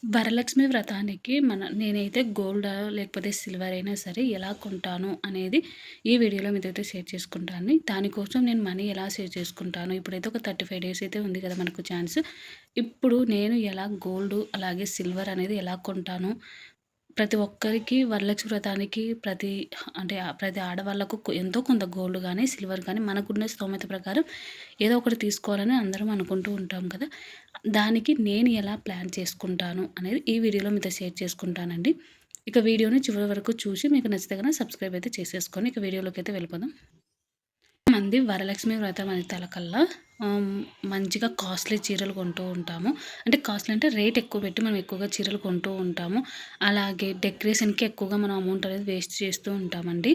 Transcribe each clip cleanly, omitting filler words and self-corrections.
వరలక్ష్మి వ్రతానికి నేనైతే గోల్డ్ లేకపోతే సిల్వర్ అయినా సరే ఎలా కొంటాను అనేది ఈ వీడియోలో మీతోటి షేర్ చేసుకుంటాను. దానికోసం నేను మనీ ఎలా సేవ్ చేసుకుంటాను, ఇప్పుడైతే ఒక 35 డేస్ అయితే ఉంది కదా మనకు ఛాన్స్. ఇప్పుడు నేను ఎలా గోల్డ్ అలాగే సిల్వర్ అనేది ఎలా కొంటాను, ప్రతి ఒక్కరికి వరలక్ష్మి వ్రతానికి ప్రతి ఆడవాళ్ళకు ఎంతో కొంత గోల్డ్ కానీ సిల్వర్ కానీ మనకున్న స్తోమత ప్రకారం ఏదో ఒకటి తీసుకోవాలని అందరం అనుకుంటూ ఉంటాం కదా. దానికి నేను ఎలా ప్లాన్ చేసుకుంటాను అనేది ఈ వీడియోలో మీతో షేర్ చేసుకుంటానండి. ఇక వీడియోని చివరి వరకు చూసి మీకు నచ్చితే కనుక సబ్స్క్రైబ్ అయితే చేసేసుకొని ఇక వీడియోలోకి అయితే వెళ్ళిపోదాం. మంది వరలక్ష్మి వ్రతం అనే తలకల్లా మంచిగా కాస్ట్లీ చీరలు కొంటూ ఉంటాము. అంటే కాస్ట్లీ అంటే రేట్ ఎక్కువ పెట్టి మనం ఎక్కువగా చీరలు కొంటూ ఉంటాము. అలాగే డెకరేషన్‌కి ఎక్కువగా మనం అమౌంట్ అనేది వేస్ట్ చేస్తూ ఉంటామండి.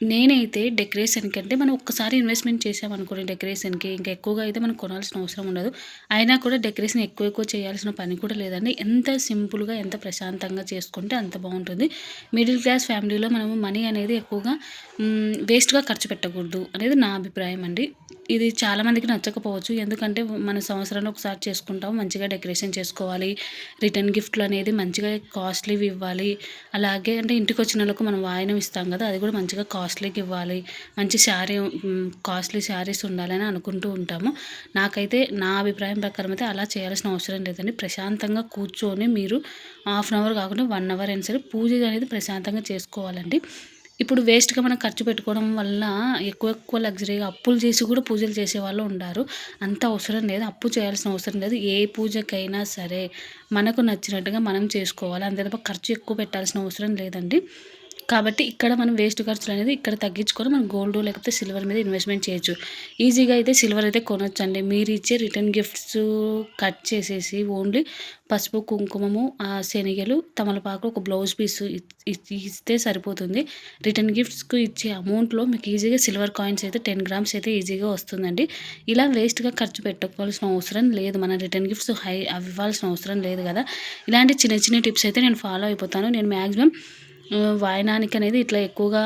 నేనైతే డెకరేషన్ కంటే మనం ఒక్కసారి ఇన్వెస్ట్‌మెంట్ చేసామనుకోండి డెకరేషన్‌కి, ఇంకా ఎక్కువగా అయితే మనం కొనాల్సిన అవసరం ఉండదు. అయినా కూడా డెకరేషన్ ఎక్కువ ఎక్కువ చేయాల్సిన పని కూడా లేదండి. ఎంత సింపుల్‌గా, ఎంత ప్రశాంతంగా చేసుకుంటే అంత బావుంటుంది. మిడిల్ క్లాస్ ఫ్యామిలీలో మనము మనీ అనేది ఎక్కువగా వేస్ట్‌గా ఖర్చు పెట్టకూడదు అనేది నా అభిప్రాయం అండి. ఇది చాలామందికి నచ్చకపోవచ్చు. ఎందుకంటే మన సంవత్సరంలో ఒకసారి చేసుకుంటాం. మంచిగా డెకరేషన్ చేసుకోవాలి. రిటర్న్ గిఫ్ట్‌లు అనేది మంచిగా కాస్ట్‌లీవి ఇవ్వాలి. అలాగే అంటే ఇంటికొచ్చినోళ్ళకు మనం వాయినం ఇస్తాం కదా! అది కూడా మంచిగా కాస్ట్‌లీగా ఇవ్వాలి. మంచి కాస్ట్‌లీ శారీస్ ఉండాలని అనుకుంటూ ఉంటాము. నాకైతే నా అభిప్రాయం ప్రకారం అయితే అలా చేయాల్సిన అవసరం లేదండి. ప్రశాంతంగా కూర్చొని మీరు హాఫ్ అన్ అవర్ కాకుండా 1 అవర్ అయినా సరే పూజ అనేది ప్రశాంతంగా చేసుకోవాలండి. ఇప్పుడు వేస్ట్‌గా మనం ఖర్చు పెట్టుకోవడం వల్ల ఎక్కువ ఎక్కువ లగ్జరీగా అప్పులు చేసి కూడా పూజలు చేసేవాళ్ళు ఉండారు. అంత అవసరం లేదు. అప్పు చేయాల్సిన అవసరం లేదు. ఏ పూజకైనా సరే మనకు నచ్చినట్టుగా మనం చేసుకోవాలి. అంతే తప్ప ఖర్చు ఎక్కువ పెట్టాల్సిన అవసరం లేదండి. కాబట్టి ఇక్కడ మనం వేస్ట్ ఖర్చులనేది ఇక్కడ తగ్గించుకొని మనం గోల్డ్ లేకపోతే సిల్వర్ మీద ఇన్వెస్ట్‌మెంట్ చేయొచ్చు. ఈజీగా అయితే సిల్వర్ అయితే కొనొచ్చండి. మీరిచ్చే రిటర్న్ గిఫ్ట్స్ కట్ చేసేసి ఓన్లీ పసుపు, కుంకుమము, శనగలు, తమలపాకు, ఒక బ్లౌజ్ పీసు ఇస్తే సరిపోతుంది. రిటర్న్ గిఫ్ట్స్‌కి ఇచ్చే అమౌంట్‌లో మీకు ఈజీగా సిల్వర్ కాయిన్స్ అయితే 10 గ్రామ్స్ అయితే ఈజీగా వస్తుందండి. ఇలా వేస్ట్‌గా ఖర్చు పెట్టుకోవాల్సిన అవసరం లేదు. మన రిటర్న్ గిఫ్ట్స్ అవి ఇవ్వాల్సిన అవసరం లేదు కదా! ఇలాంటి చిన్న చిన్న టిప్స్ అయితే నేను ఫాలో అయిపోతాను. నేను మాక్సిమం వాయనానికి అనేది ఇట్లా ఎక్కువగా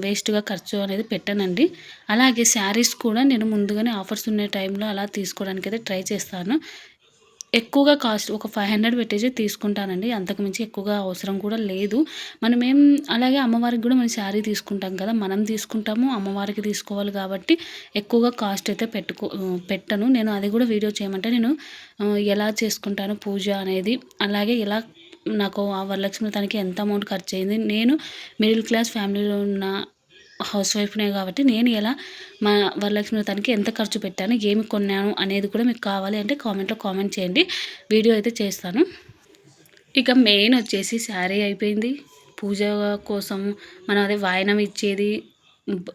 వేస్ట్‌గా ఖర్చు అనేది పెట్టనండి. అలాగే శారీస్ కూడా నేను ముందుగానే ఆఫర్స్ ఉన్న టైంలో అలా తీసుకోవడానికైతే ట్రై చేస్తాను. ఎక్కువగా కాస్ట్ ఒక 500 పెట్టేసి తీసుకుంటానండి. అంతకు మించి ఎక్కువగా అవసరం కూడా లేదు. అలాగే అమ్మవారికి కూడా మనం శారీ తీసుకుంటాం కదా! మనం తీసుకుంటాము, అమ్మవారికి తీసుకోవాలి కాబట్టి ఎక్కువగా కాస్ట్ అయితే పెట్టను. నేను అది కూడా వీడియో చేయమంటే నేను ఎలా చేసుకుంటాను పూజ అనేది, అలాగే నాకు ఆ వరలక్ష్మి వ్రతానికి ఎంత అమౌంట్ ఖర్చయింది. నేను మిడిల్ క్లాస్ ఫ్యామిలీలో ఉన్న హౌస్ వైఫ్‌నే కాబట్టి నేను ఎలా మా వరలక్ష్మి వ్రతానికి ఎంత ఖర్చు పెట్టాను, ఏమి కొన్నాను అనేది కూడా మీకు కావాలి అంటే కామెంట్‌లో కామెంట్ చేయండి. వీడియో అయితే చేస్తాను. ఇక మెయిన్ వచ్చేసి శారీ అయిపోయింది. పూజ కోసం మనం అదే వాయనం ఇచ్చేది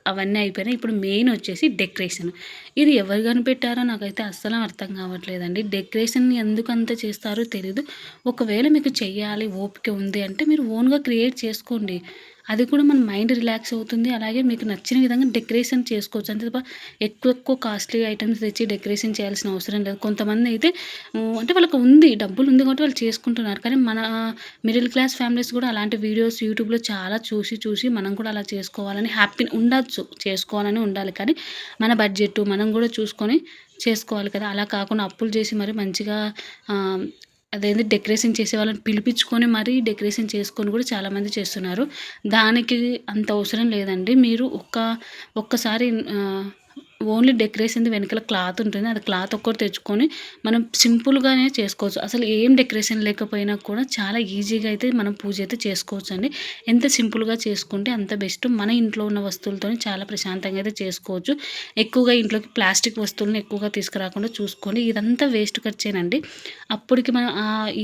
అవన్నీ అయిపోయినాయి. ఇప్పుడు మెయిన్ వచ్చేసి డెకరేషన్. ఇది ఎవరు కనిపెట్టారో నాకైతే అస్సలు అర్థం కావట్లేదండి. డెకరేషన్ ఎందుకంత చేస్తారో తెలీదు. ఒకవేళ మీకు చెయ్యాలి ఓపిక ఉంది అంటే మీరు ఓన్‌గా క్రియేట్ చేసుకోండి. అది కూడా మన మైండ్ రిలాక్స్ అవుతుంది. అలాగే మీకు నచ్చిన విధంగా డెకరేషన్ చేసుకోవచ్చు. అంతే తప్ప ఎక్కువ ఎక్కువ కాస్ట్లీ ఐటెమ్స్ తెచ్చి డెకరేషన్ చేయాల్సిన అవసరం లేదు. కొంతమంది అయితే అంటే వాళ్ళకి డబ్బులు ఉంది కాబట్టి వాళ్ళు చేసుకుంటున్నారు. కానీ మన మిడిల్ క్లాస్ ఫ్యామిలీస్ కూడా అలాంటి వీడియోస్ యూట్యూబ్‌లో చాలా చూసి చూసి మనం కూడా అలా చేసుకోవాలని ఉండొచ్చు. చేసుకోవాలని ఉండాలి. కానీ మన బడ్జెట్ మనం కూడా చూసుకొని చేసుకోవాలి కదా! అలా కాకుండా అప్పులు చేసి మరి మంచిగా ఆహ్, అదేంది డెకరేషన్ చేసే వాళ్ళని పిలిపించుకొని మరీ డెకరేషన్ చేసుకొని కూడా చాలామంది చేస్తున్నారు. దానికి అంత అవసరం లేదండి. మీరు ఒక్కసారి ఓన్లీ డెకరేషన్‌ది వెనకాల క్లాత్ ఉంటుంది. అది క్లాత్ ఒక్కటి తెచ్చుకొని మనం సింపుల్‌గానే చేసుకోవచ్చు. అసలు ఏం డెకరేషన్ లేకపోయినా కూడా చాలా ఈజీగా అయితే మనం పూజ అయితే చేసుకోవచ్చండి. ఎంత సింపుల్‌గా చేసుకుంటే అంత బెస్ట్. మన ఇంట్లో ఉన్న వస్తువులతోని చాలా ప్రశాంతంగా అయితే చేసుకోవచ్చు. ఎక్కువగా ఇంట్లోకి ప్లాస్టిక్ వస్తువులను ఎక్కువగా తీసుకురాకుండా చూసుకోండి. ఇదంతా వేస్ట్ ఖర్చేనండి. అప్పటికి మనం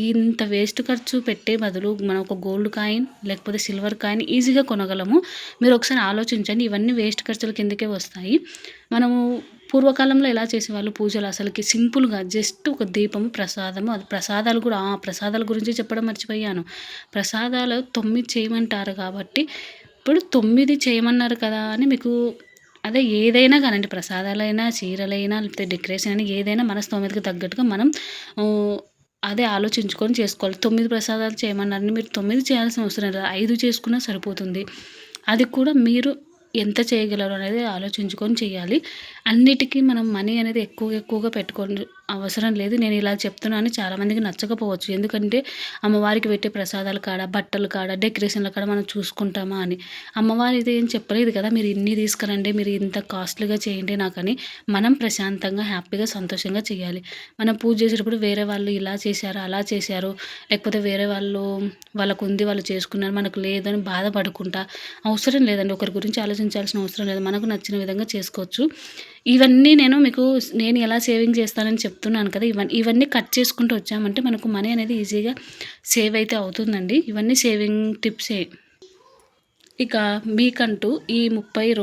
ఇంత వేస్ట్ ఖర్చు పెట్టే బదులు మనం ఒక గోల్డ్ కాయిన్ లేకపోతే సిల్వర్ కాయిన్ ఈజీగా కొనగలము. మీరు ఒకసారి ఆలోచించండి. ఇవన్నీ వేస్ట్ ఖర్చుల కిందకే వస్తాయి. మనము పూర్వకాలంలో ఎలా చేసేవాళ్ళు పూజలు అసలకి సింపుల్‌గా జస్ట్ ఒక దీపము, ప్రసాదము, అది ప్రసాదాలు కూడా ప్రసాదాల గురించి చెప్పడం మర్చిపోయాను. ప్రసాదాలు 9 చేయమంటారు కాబట్టి, ఇప్పుడు 9 చేయమన్నారు కదా అని మీకు అదే ఏదైనా కానండి, ప్రసాదాలైనా, చీరలైనా, లేకపోతే డెకరేషన్ అయినా ఏదైనా మన స్తోమతకి తగ్గట్టుగా మనం ఆహ్, అదే ఆలోచించుకొని చేసుకోవాలి. 9 ప్రసాదాలు చేయమన్నారని మీరు 9 చేయాల్సిన అవసరం లేదు. 5 చేసుకున్నా సరిపోతుంది. అది కూడా మీరు ఎంత చేయగలరు అనేది ఆలోచించుకొని చేయాలి. అన్నిటికీ మనం మనీ అనేది ఎక్కువగా పెట్టుకోని అవసరం లేదు. నేను ఇలా చెప్తున్నాను చాలామందికి నచ్చకపోవచ్చు. ఎందుకంటే అమ్మవారికి పెట్టే ప్రసాదాల కాడ, బట్టల కాడ, డెకరేషన్‌ల కాడ మనం చూసుకుంటామా అని. అమ్మవారు అయితే ఏం చెప్పలేదు కదా! మీరు ఇన్ని తీసుకురండి, మీరు ఇంత కాస్ట్‌లీగా చేయండి నాకని. మనం ప్రశాంతంగా, హ్యాపీగా, సంతోషంగా చేయాలి. మనం పూజ చేసేటప్పుడు వేరే వాళ్ళు ఇలా చేశారు, అలా చేశారు, లేకపోతే వేరే వాళ్ళు వాళ్ళకుంది వాళ్ళు చేసుకున్నారు, మనకు లేదని బాధపడుకుంటా అవసరం లేదండి. ఒకరి గురించి ఆలోచించాల్సిన అవసరం లేదు. మనకు నచ్చిన విధంగా చేసుకోవచ్చు. ఇవన్నీ నేను ఎలా సేవింగ్ చేస్తానని చెప్తున్నాను కదా! ఇవన్నీ కట్ చేసుకుంటూ వచ్చామంటే మనకు మనీ అనేది ఈజీగా సేవ్ అయితే అవుతుందండి. ఇవన్నీ సేవింగ్ టిప్సే. ఇక మీకంటూ ఈ 35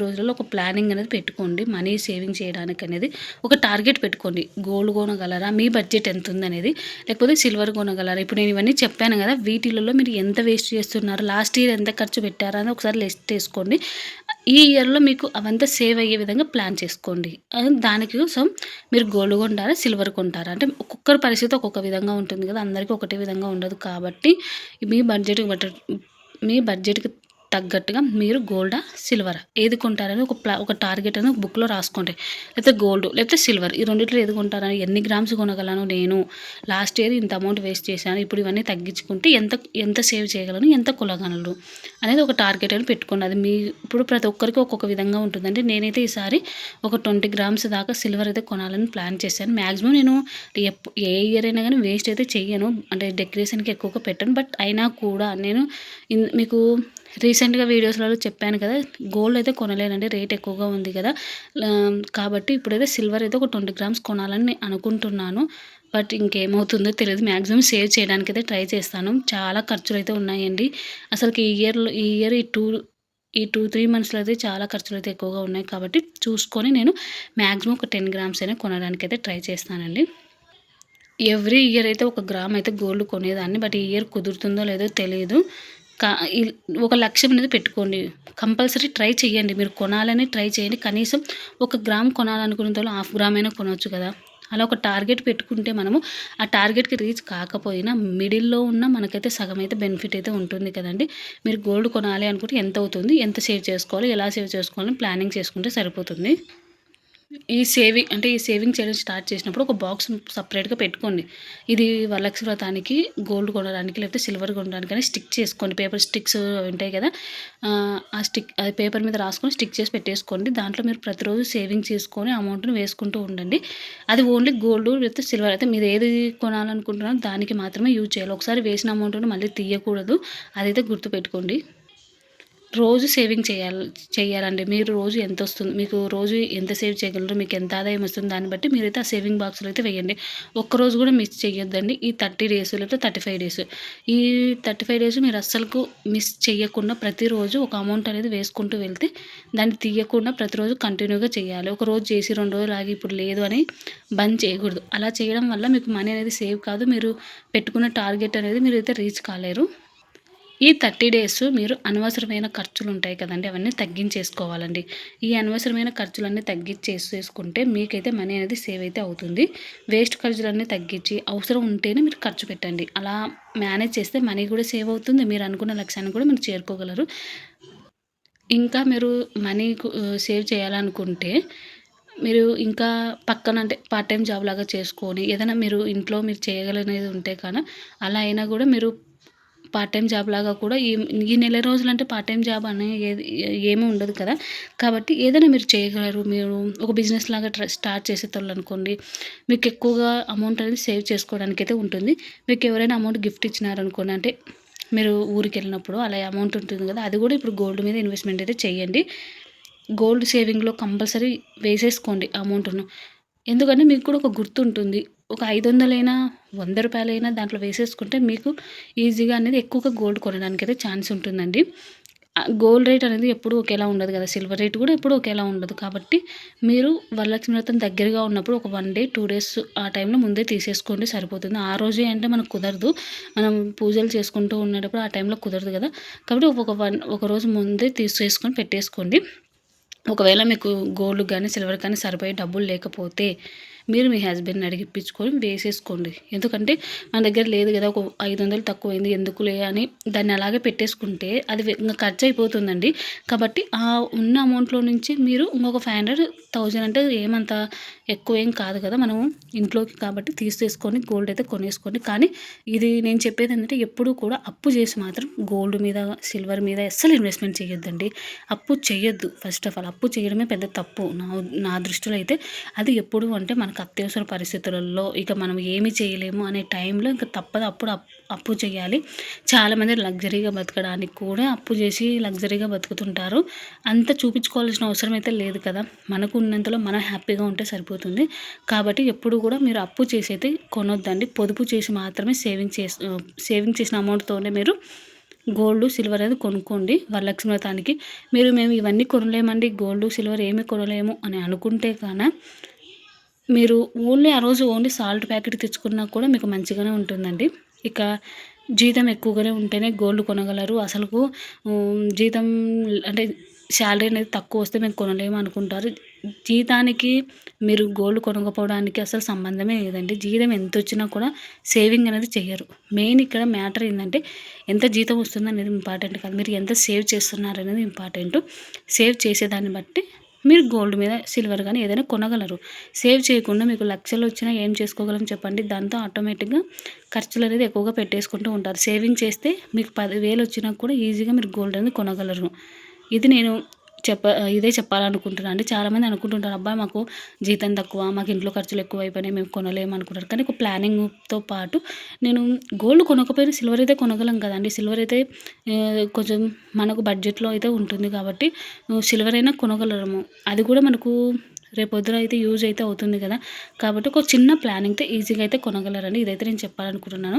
రోజులలో ఒక ప్లానింగ్ అనేది పెట్టుకోండి. మనీ సేవింగ్ చేయడానికనేది ఒక టార్గెట్ పెట్టుకోండి. గోల్డ్ కొనగలరా? మీ బడ్జెట్ ఎంతుందనేది. లేకపోతే సిల్వర్ కొనగలరా? ఇప్పుడు నేను ఇవన్నీ చెప్పాను గదా! వీటిలలో మీరు ఎంత వేస్ట్ చేస్తున్నారు? లాస్ట్ ఇయర్ ఎంత ఖర్చు పెట్టారా? అని ఒకసారి లిస్ట్ ఏసుకోండి. ఈ ఇయర్‌లో మీకు అవంతా సేవ్ అయ్యే విధంగా ప్లాన్ చేసుకోండి. దానికోసం మీరు గోల్డ్ కొంటారా? సిల్వర్ కొంటారా? అంటే ఒక్కొక్కరి పరిస్థితి ఒక్కొక్క విధంగా ఉంటుంది గదా! అందరికీ ఒకటే విధంగా ఉండదు కాబట్టి మీ బడ్జెట్‌కి మీ బడ్జెట్‌కి తగ్గట్టుగా మీరు గోల్డా? సిల్వరా? ఏది కొంటారని ఒక టార్గెట్ అని బుక్‌లో రాసుకోండి. లేకపోతే గోల్డ్, లేకపోతే సిల్వర్ ఈ రెండిట్లో ఏది కొంటారని, ఎన్ని గ్రామ్స్ కొనగలను నేను, లాస్ట్ ఇయర్ ఇంత అమౌంట్ వేస్ట్ చేశాను, ఇప్పుడు ఇవన్నీ తగ్గించుకుంటే ఎంత ఎంత సేవ్ చేయగలను, ఎంత కొనగలను అనేది ఒక టార్గెట్ అని పెట్టుకోండి. అది ఇప్పుడు ప్రతి ఒక్కరికి ఒక్కొక్క విధంగా ఉంటుందండి. నేనైతే ఈసారి ఒక 20 గ్రామ్స్ దాకా సిల్వర్ అయితే కొనాలని ప్లాన్ చేశాను. మ్యాక్సిమం నేను ఏ ఇయర్ అయినా గానీ వేస్ట్ అయితే చెయ్యను. అంటే డెకరేషన్‌కి ఎక్కువగా పెట్టను. బట్ అయినా కూడా నేను మీకు రీసెంట్‌గా వీడియోస్‌లలో చెప్పాను కదా! గోల్డ్ అయితే కొనలేనండి. రేట్ ఎక్కువగా ఉంది కదా! కాబట్టి ఇప్పుడైతే సిల్వర్ అయితే ఒక 20 గ్రామ్స్ కొనాలని అనుకుంటున్నాను. బట్ ఇంకేమవుతుందో తెలీదు. మాక్సిమం సేవ్ చేయడానికైతే ట్రై చేస్తాను. చాలా ఖర్చులైతే ఉన్నాయండి. అసలకి ఈ ఇయర్ ఈ 3 మంత్స్‌లో అయితే చాలా ఖర్చులైతే ఎక్కువగా ఉన్నాయి. కాబట్టి చూసుకొని నేను మాక్సిమం ఒక 10 గ్రామ్స్ అయినా కొనడానికైతే ట్రై చేస్తానండి. ఎవ్రీ ఇయర్ అయితే ఒక గ్రామ్ అయితే గోల్డ్ కొనేదాన్ని. బట్ ఈ ఇయర్ కుదురుతుందో లేదో తెలీదు. కా ఇల్ ఒక లక్ష్యం అనేది పెట్టుకోండి. కంపల్సరీ ట్రై చేయండి. మీరు కొనాలని ట్రై చేయండి. కనీసం ఒక గ్రామ్ కొనాలనుకునేటోళ్ళు హాఫ్ గ్రామ్ అయినా కొనొచ్చు కదా! అలా ఒక టార్గెట్ పెట్టుకుంటే మనము ఆ టార్గెట్‌కి రీచ్ కాకపోయినా మిడిల్‌లో ఉన్న మనకైతే సగం అయితే బెనిఫిట్ అయితే ఉంటుంది కదండీ! మీరు గోల్డ్ కొనాలి అనుకుంటే ఎంత అవుతుంది? ఎంత సేవ్ చేసుకోవాలి? ఎలా సేవ్ చేసుకోవాలని ప్లానింగ్ చేసుకుంటే సరిపోతుంది. ఈ సేవింగ్ చేయడం స్టార్ట్ చేసినప్పుడు ఒక బాక్స్ సెపరేట్‌గా పెట్టుకోండి. ఇది వరలక్ష్మి వ్రతానికి గోల్డ్ కొనడానికి లేకపోతే సిల్వర్ కొనడానికని స్టిక్ చేసుకోండి. పేపర్ స్టిక్స్ ఉంటాయి కదా! అది పేపర్ మీద రాసుకొని స్టిక్ చేసి పెట్టేసుకోండి. దాంట్లో మీరు ప్రతిరోజు సేవింగ్ చేసుకొని అమౌంట్‌ని వేసుకుంటూ ఉండండి. అది ఓన్లీ గోల్డ్ లేకపోతే సిల్వర్ అయితే మీరు ఏది కొనాలనుకుంటున్నారో దానికి మాత్రమే యూజ్ చేయాలి. ఒకసారి వేసిన అమౌంట్‌ని మళ్ళీ తీయకూడదు. అదైతే గుర్తుపెట్టుకోండి. రోజు సేవింగ్ చేయాలండి. మీరు రోజు ఎంతొస్తుంది, మీకు రోజు ఎంత సేవ్ చేయగలరు, మీకు ఎంత ఆదాయం వస్తుంది, దాన్ని బట్టి మీరైతే ఆ సేవింగ్ బాక్స్‌లో అయితే వేయండి. ఒక్కరోజు కూడా మిస్ చేయొద్దండి. ఈ 30 డేస్ లేకపోతే 35 డేస్. ఈ 35 డేస్ మీరు అస్సలకు మిస్ చేయకుండా ప్రతిరోజు ఒక అమౌంట్ అనేది వేసుకుంటూ వెళ్తే దాన్ని తీయకుండా ప్రతిరోజు కంటిన్యూగా చేయాలి. ఒకరోజు చేసి 2 రోజులు ఆగి ఇప్పుడు లేదు అని బంద్ చేయకూడదు. అలా చేయడం వల్ల మీకు మనీ అనేది సేవ్ కాదు. మీరు పెట్టుకున్న టార్గెట్ అనేది మీరైతే రీచ్ కాలేరు. ఈ 30 డేస్ మీరు అనవసరమైన ఖర్చులుంటాయి కదండీ! అవన్నీ తగ్గించేసుకోవాలండి. ఈ అనవసరమైన ఖర్చులన్నీ తగ్గిచ్చేసేసుకుంటే మీకైతే మనీ అనేది సేవ్ అయితే అవుతుంది. వేస్ట్ ఖర్చులన్నీ తగ్గించి అవసరం ఉంటేనే మీరు ఖర్చు పెట్టండి. అలా మేనేజ్ చేస్తే మనీ కూడా సేవ్ అవుతుంది. మీరు అనుకున్న లక్ష్యాన్ని కూడా మీరు చేరుకోగలరు. ఇంకా మీరు సేవ్ చేయాలనుకుంటే మీరు ఇంకా పక్కన అంటే పార్ట్ టైమ్ జాబ్ లాగా చేసుకొని ఏదైనా మీరు ఇంట్లో చేయగలిగినది ఉంటే అలా అయినా కూడా మీరు పార్ట్ టైమ్ జాబ్ లాగా కూడా ఈ నెల రోజులంటే పార్ట్ టైమ్ జాబ్ అని ఏమీ ఉండదు కదా! కాబట్టి ఏదైనా మీరు చేయగలరు. మీరు ఒక బిజినెస్ లాగా స్టార్ట్ చేసేటోళ్ళనుకోండి, మీకు ఎక్కువగా అమౌంట్ అనేది సేవ్ చేసుకోవడానికైతే ఉంటుంది. మీకు ఎవరైనా అమౌంట్ గిఫ్ట్ ఇచ్చినారనుకోండి, అంటే మీరు ఊరికెళ్ళినప్పుడు అలా అమౌంట్ ఉంటుంది కదా! అది కూడా ఇప్పుడు గోల్డ్ మీద ఇన్వెస్ట్‌మెంట్ అయితే చేయండి. గోల్డ్ సేవింగ్‌లో కంపల్సరీ వేసేసుకోండి అమౌంట్‌ను. ఎందుకంటే మీకు కూడా ఒక గుర్తుంటుంది. ఒక 500 రూ. 100 దాంట్లో వేసేసుకుంటే మీకు ఈజీగా అనేది ఎక్కువగా గోల్డ్ కొనడానికైతే ఛాన్స్ ఉంటుందండి. గోల్డ్ రేట్ అనేది ఎప్పుడూ ఒకేలా ఉండదు కదా! సిల్వర్ రేట్ కూడా ఎప్పుడూ ఒకేలా ఉండదు. కాబట్టి మీరు వరలక్ష్మి వ్రతం దగ్గరగా ఉన్నప్పుడు ఒక 1 డే, 2 డేస్ ఆ టైంలో ముందే తీసేసుకోండి సరిపోతుంది. ఆ రోజే అంటే మనకు కుదరదు. మనం పూజలు చేసుకుంటూ ఉండేటప్పుడు ఆ టైంలో కుదరదు కదా! కాబట్టి ఒక రోజు ముందే తీసేసుకొని పెట్టేసుకోండి. ఒకవేళ మీకు గోల్డ్ గానీ, సిల్వర్ కానీ సరిపోయే డబ్బులు లేకపోతే మీరు మీ హస్బెండ్ని అడిగిపించుకొని వేసేసుకోండి. ఎందుకంటే మన దగ్గర లేదు కదా, ఒక 500 తక్కువైంది ఎందుకులే అని దాన్ని అలాగే పెట్టేసుకుంటే అది ఇంక ఖర్చు అయిపోతుందండి. కాబట్టి ఆ ఉన్న అమౌంట్‌లో నుంచి మీరు ఇంకొక 500, 1000 అంటే ఏమంత ఎక్కువ ఏం కాదు కదా, మనము ఇంట్లోకి కాబట్టి తీసేసుకొని గోల్డ్ అయితే కొనేసుకోండి. కానీ ఇది నేను చెప్పేది ఏంటంటే ఎప్పుడూ కూడా అప్పు చేసి మాత్రం గోల్డ్ మీద, సిల్వర్ మీద అస్సలు ఇన్వెస్ట్‌మెంట్ చేయొద్దండి. అప్పు చేయొద్దు. ఫస్ట్ ఆఫ్ ఆల్ అప్పు చేయడమే పెద్ద తప్పు నా దృష్టిలో అయితే. అది ఎప్పుడు అంటే మనకు అత్యవసర పరిస్థితులలో ఇక మనం ఏమి చేయలేము అనే టైంలో ఇంక తప్పదు అప్పుడు అప్పు చేయాలి. చాలామంది లగ్జరీగా బతకడానికి కూడా అప్పు చేసి లగ్జరీగా బతుకుతుంటారు. అంత చూపించుకోవాల్సిన అవసరం అయితే లేదు కదా. మనకు ఉన్నంతలో మనం హ్యాపీగా ఉంటే సరిపోతుంది. కాబట్టి ఎప్పుడు కూడా మీరు అప్పు చేసి అయితే కొనొద్దండి. పొదుపు చేసి మాత్రమే సేవింగ్ చేసిన అమౌంట్‌తోనే మీరు గోల్డ్, సిల్వర్ అనేది కొనుక్కోండి. వరలక్ష్మి వ్రతానికి మేము ఇవన్నీ కొనలేమండి, గోల్డ్, సిల్వర్ ఏమీ కొనలేము అని అనుకుంటే మీరు ఓన్లీ ఆ రోజు ఓన్లీ సాల్ట్ ప్యాకెట్ తెచ్చుకున్నా కూడా మీకు మంచిగానే ఉంటుందండి. ఇక జీతం ఎక్కువగానే ఉంటేనే గోల్డ్ కొనగలరు. అసలుకు జీతం అంటే శాలరీ అనేది తక్కువ వస్తే మేము కొనలేము అనుకుంటారు. జీతానికి మీరు గోల్డ్ కొనకపోవడానికి అసలు సంబంధమే లేదండి. జీతం ఎంతొచ్చినా కూడా సేవింగ్ అనేది చెయ్యరు. మెయిన్ ఇక్కడ మ్యాటర్ ఏంటంటే ఎంత జీతం వస్తుందనేది ఇంపార్టెంట్ కాదు. మీరు ఎంత సేవ్ చేస్తున్నారనేది ఇంపార్టెంట్. సేవ్ చేసేదాన్ని బట్టి మీరు గోల్డ్ మీద, సిల్వర్ కానీ ఏదైనా కొనగలరు. సేవ్ చేయకుండా మీకు లక్షలు వచ్చినా ఏం చేసుకోగలం చెప్పండి. దాంతో ఆటోమేటిక్గా ఖర్చులు అనేది ఎక్కువగా పెట్టేసుకుంటూ ఉంటారు. సేవింగ్ చేస్తే మీకు 10,000 వచ్చినా కూడా ఈజీగా మీరు గోల్డ్ అనేది కొనగలరు. ఇది నేను ఇదే చెప్పాలనుకుంటున్నాను అండి. చాలామంది అనుకుంటుంటారు, అబ్బా మాకు జీతం తక్కువ, మాకు ఇంట్లో ఖర్చులు ఎక్కువ అయిపోయినాయి, మేము కొనలేము అనుకుంటారు. కానీ ఒక ప్లానింగ్తో పాటు నేను గోల్డ్ కొనకపోయినా సిల్వర్ అయితే కొనగలం కదండి. సిల్వర్ అయితే కొంచెం మనకు బడ్జెట్లో అయితే ఉంటుంది కాబట్టి సిల్వర్ అయినా కొనగలము. అది కూడా మనకు రేపొద్దున అయితే యూజ్ అయితే అవుతుంది కదా. కాబట్టి ఒక చిన్న ప్లానింగ్తో ఈజీగా అయితే కొనగలరండి. ఇదైతే నేను చెప్పాలనుకుంటున్నాను.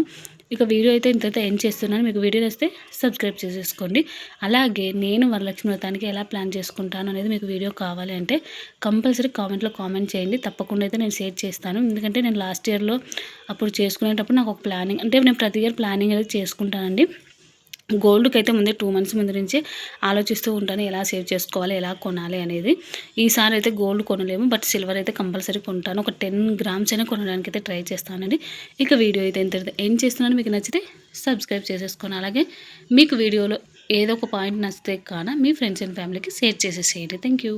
ఇక వీడియో అయితే ఇంతైతే ఎండ్ చేస్తున్నాను. మీకు వీడియో నచ్చితే సబ్స్క్రైబ్ చేసేసుకోండి. అలాగే నేను వరలక్ష్మి వ్రతానికి ఎలా ప్లాన్ చేసుకుంటాను అనేది మీకు వీడియో కావాలి అంటే కంపల్సరీ కామెంట్లో కామెంట్ చేయండి. తప్పకుండా అయితే నేను షేర్ చేస్తాను. ఎందుకంటే నేను లాస్ట్ ఇయర్లో అప్పుడు చేసుకునేటప్పుడు నాకు ఒక ప్లానింగ్ అంటే నేను ప్రతి ఇయర్ ప్లానింగ్ అనేది చేసుకుంటానండి. గోల్డ్కి అయితే ముందే 2 మంత్స్ ముందు నుంచే ఆలోచిస్తూ ఉంటాను, ఎలా సేవ్ చేసుకోవాలి, ఎలా కొనాలి అనేది. ఈసారి అయితే గోల్డ్ కొనలేము, బట్ సిల్వర్ అయితే కంపల్సరీ కొంటాను. ఒక 10 గ్రామ్స్ అయినా కొనడానికి అయితే ట్రై చేస్తానండి. ఇక వీడియో అయితే ఇంత ఏం చేస్తున్నాను, మీకు నచ్చితే సబ్స్క్రైబ్ చేసేసుకోండి. అలాగే మీకు వీడియోలో ఏదో ఒక పాయింట్ నచ్చితే మీ ఫ్రెండ్స్ అండ్ ఫ్యామిలీకి షేర్ చేసేసేయండి. Thank you.